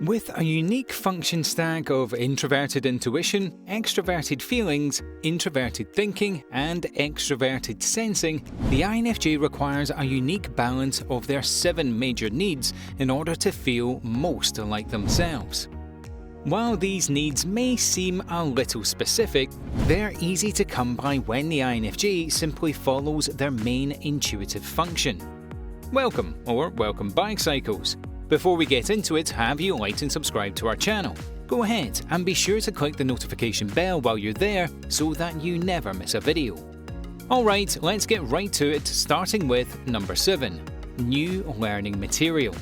With a unique function stack of introverted intuition, extroverted feelings, introverted thinking, and extroverted sensing, the INFJ requires a unique balance of their 7 major needs in order to feel most like themselves. While these needs may seem a little specific, they're easy to come by when the INFJ simply follows their main intuitive function. Welcome back, Psychos! Before we get into it, have you liked and subscribed to our channel? Go ahead and be sure to click the notification bell while you're there so that you never miss a video. Alright, let's get right to it, starting with number 7, new learning material.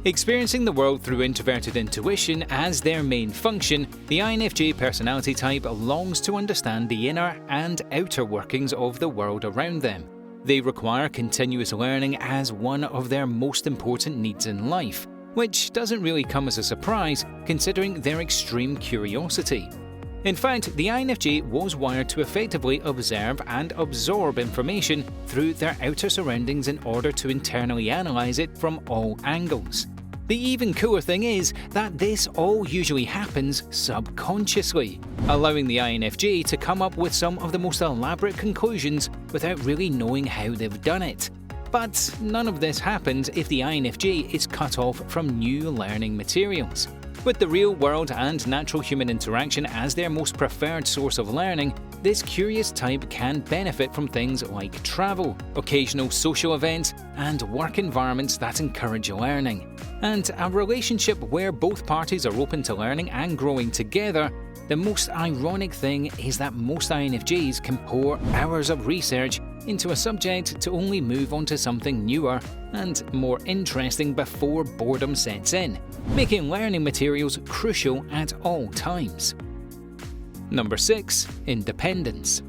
Experiencing the world through introverted intuition as their main function, the INFJ personality type longs to understand the inner and outer workings of the world around them. They require continuous learning as one of their most important needs in life, which doesn't really come as a surprise considering their extreme curiosity. In fact, the INFJ was wired to effectively observe and absorb information through their outer surroundings in order to internally analyze it from all angles. The even cooler thing is that this all usually happens subconsciously, allowing the INFJ to come up with some of the most elaborate conclusions without really knowing how they've done it. But none of this happens if the INFJ is cut off from new learning materials. With the real world and natural human interaction as their most preferred source of learning, this curious type can benefit from things like travel, occasional social events, and work environments that encourage learning. And a relationship where both parties are open to learning and growing together. The most ironic thing is that most INFJs can pour hours of research into a subject to only move on to something newer and more interesting before boredom sets in, making learning materials crucial at all times. Number 6, independence.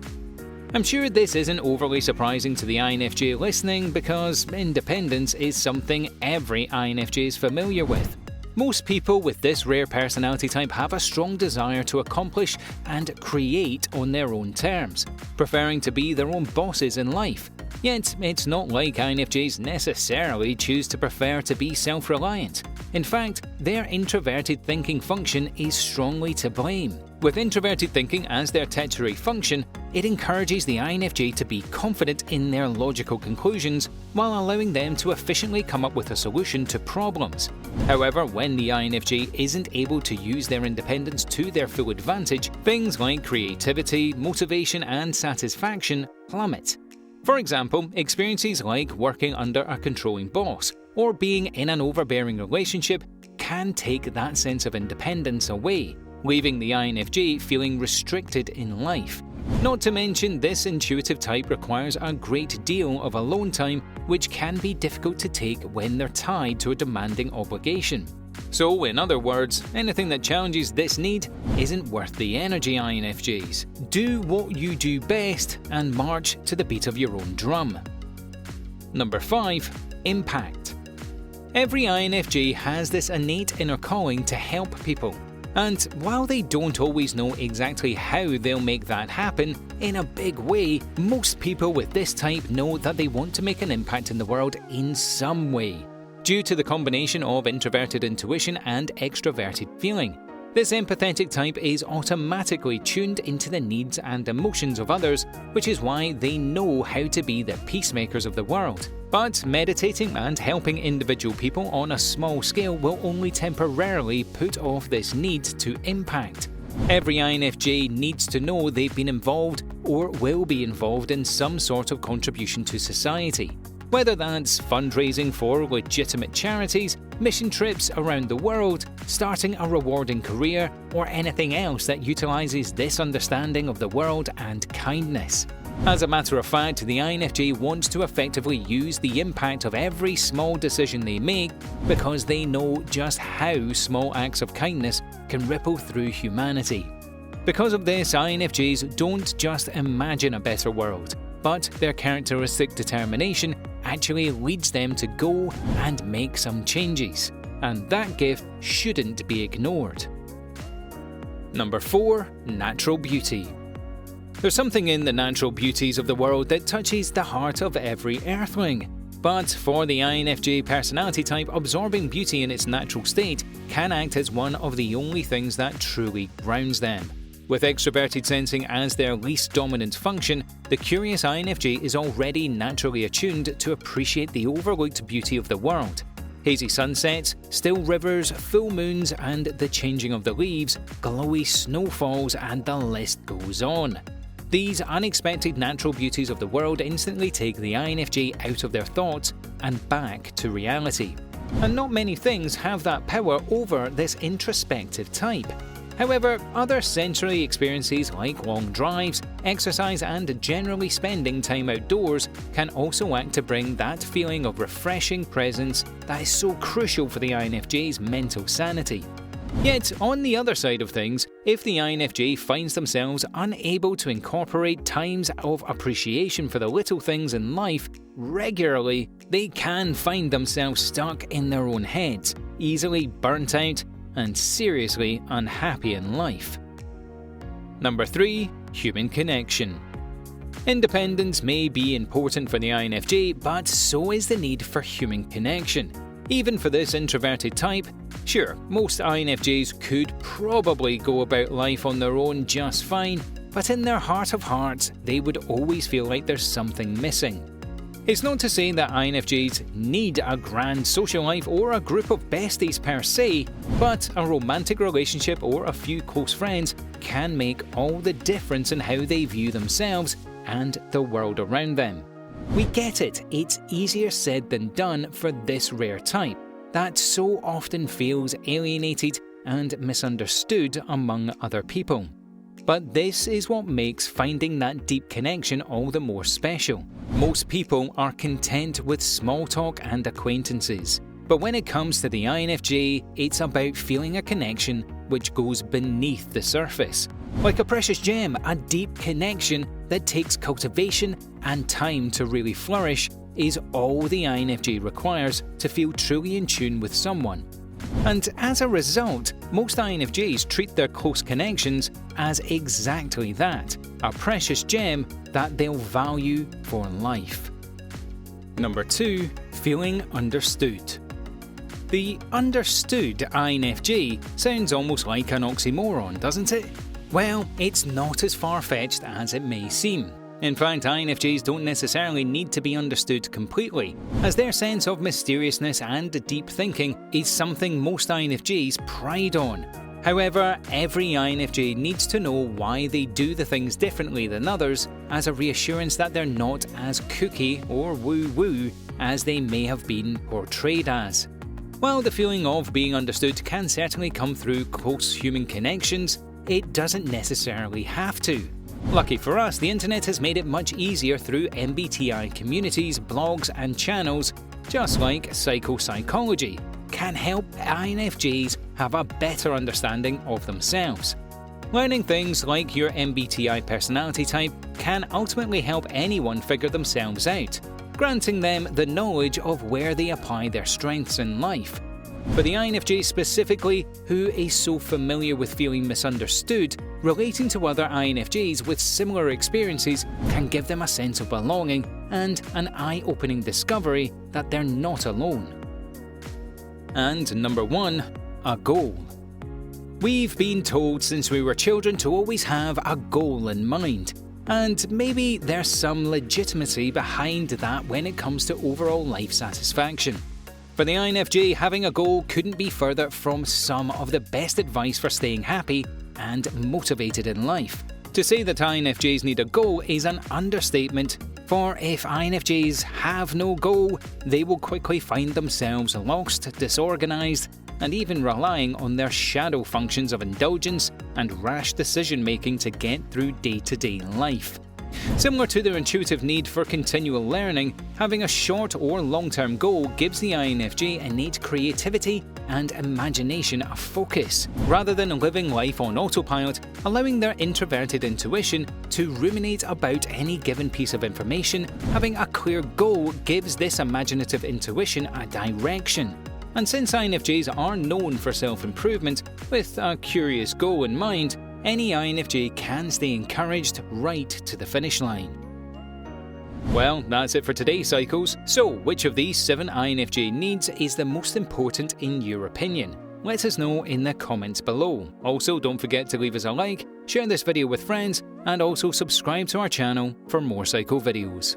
I'm sure this isn't overly surprising to the INFJ listening because independence is something every INFJ is familiar with. Most people with this rare personality type have a strong desire to accomplish and create on their own terms, preferring to be their own bosses in life. Yet, it's not like INFJs necessarily choose to prefer to be self-reliant. In fact, their introverted thinking function is strongly to blame. With introverted thinking as their tertiary function, it encourages the INFJ to be confident in their logical conclusions while allowing them to efficiently come up with a solution to problems. However, when the INFJ isn't able to use their independence to their full advantage, things like creativity, motivation, and satisfaction plummet. For example, experiences like working under a controlling boss or being in an overbearing relationship can take that sense of independence away, leaving the INFJ feeling restricted in life. Not to mention, this intuitive type requires a great deal of alone time, which can be difficult to take when they're tied to a demanding obligation. So, in other words, anything that challenges this need isn't worth the energy, INFJs. Do what you do best and march to the beat of your own drum. Number 5, impact. Every INFJ has this innate inner calling to help people. And while they don't always know exactly how they'll make that happen in a big way, most people with this type know that they want to make an impact in the world in some way. Due to the combination of introverted intuition and extroverted feeling, this empathetic type is automatically tuned into the needs and emotions of others, which is why they know how to be the peacemakers of the world. But meditating and helping individual people on a small scale will only temporarily put off this need to impact. Every INFJ needs to know they've been involved or will be involved in some sort of contribution to society. Whether that's fundraising for legitimate charities, mission trips around the world, starting a rewarding career, or anything else that utilizes this understanding of the world and kindness. As a matter of fact, the INFJ wants to effectively use the impact of every small decision they make because they know just how small acts of kindness can ripple through humanity. Because of this, INFJs don't just imagine a better world, but their characteristic determination actually leads them to go and make some changes, and that gift shouldn't be ignored. Number 4, natural beauty. There's something in the natural beauties of the world that touches the heart of every Earthling. But for the INFJ personality type, absorbing beauty in its natural state can act as one of the only things that truly grounds them. With extroverted sensing as their least dominant function, the curious INFJ is already naturally attuned to appreciate the overlooked beauty of the world. Hazy sunsets, still rivers, full moons, and the changing of the leaves, glowy snowfalls, and the list goes on. These unexpected natural beauties of the world instantly take the INFJ out of their thoughts and back to reality. And not many things have that power over this introspective type. However, other sensory experiences like long drives, exercise, and generally spending time outdoors can also act to bring that feeling of refreshing presence that is so crucial for the INFJ's mental sanity. Yet, on the other side of things, if the INFJ finds themselves unable to incorporate times of appreciation for the little things in life regularly, they can find themselves stuck in their own heads, easily burnt out, and seriously unhappy in life. Number 3. Human connection. Independence may be important for the INFJ, but so is the need for human connection. Even for this introverted type, sure, most INFJs could probably go about life on their own just fine, but in their heart of hearts, they would always feel like there's something missing. It's not to say that INFJs need a grand social life or a group of besties per se, but a romantic relationship or a few close friends can make all the difference in how they view themselves and the world around them. We get it, it's easier said than done for this rare type that so often feels alienated and misunderstood among other people. But this is what makes finding that deep connection all the more special. Most people are content with small talk and acquaintances. But when it comes to the INFJ, it's about feeling a connection which goes beneath the surface. Like a precious gem, a deep connection that takes cultivation and time to really flourish is all the INFJ requires to feel truly in tune with someone. And as a result, most INFJs treat their close connections as exactly that, a precious gem that they'll value for life. Number 2. Feeling understood. The understood INFJ sounds almost like an oxymoron, doesn't it? Well, it's not as far-fetched as it may seem. In fact, INFJs don't necessarily need to be understood completely, as their sense of mysteriousness and deep thinking is something most INFJs pride on. However, every INFJ needs to know why they do the things differently than others, as a reassurance that they're not as kooky or woo-woo as they may have been portrayed as. While the feeling of being understood can certainly come through close human connections, it doesn't necessarily have to. Lucky for us, the internet has made it much easier through MBTI communities, blogs, and channels, just like psychopsychology, can help INFJs have a better understanding of themselves. Learning things like your MBTI personality type can ultimately help anyone figure themselves out, granting them the knowledge of where they apply their strengths in life. For the INFJ specifically, who is so familiar with feeling misunderstood, relating to other INFJs with similar experiences can give them a sense of belonging and an eye-opening discovery that they're not alone. And number 1, a goal. We've been told since we were children to always have a goal in mind, and maybe there's some legitimacy behind that when it comes to overall life satisfaction. For the INFJ, having a goal couldn't be further from some of the best advice for staying happy and motivated in life. To say that INFJs need a goal is an understatement, for if INFJs have no goal, they will quickly find themselves lost, disorganized, and even relying on their shadow functions of indulgence and rash decision-making to get through day-to-day life. Similar to their intuitive need for continual learning, having a short or long-term goal gives the INFJ innate creativity and imagination a focus, rather than living life on autopilot, allowing their introverted intuition to ruminate about any given piece of information. Having a clear goal gives this imaginative intuition a direction. And since INFJs are known for self-improvement, with a curious goal in mind, any INFJ can stay encouraged right to the finish line. Well, that's it for today, Psychos. So, which of these 7 INFJ needs is the most important in your opinion? Let us know in the comments below. Also, don't forget to leave us a like, share this video with friends, and also subscribe to our channel for more Psycho videos.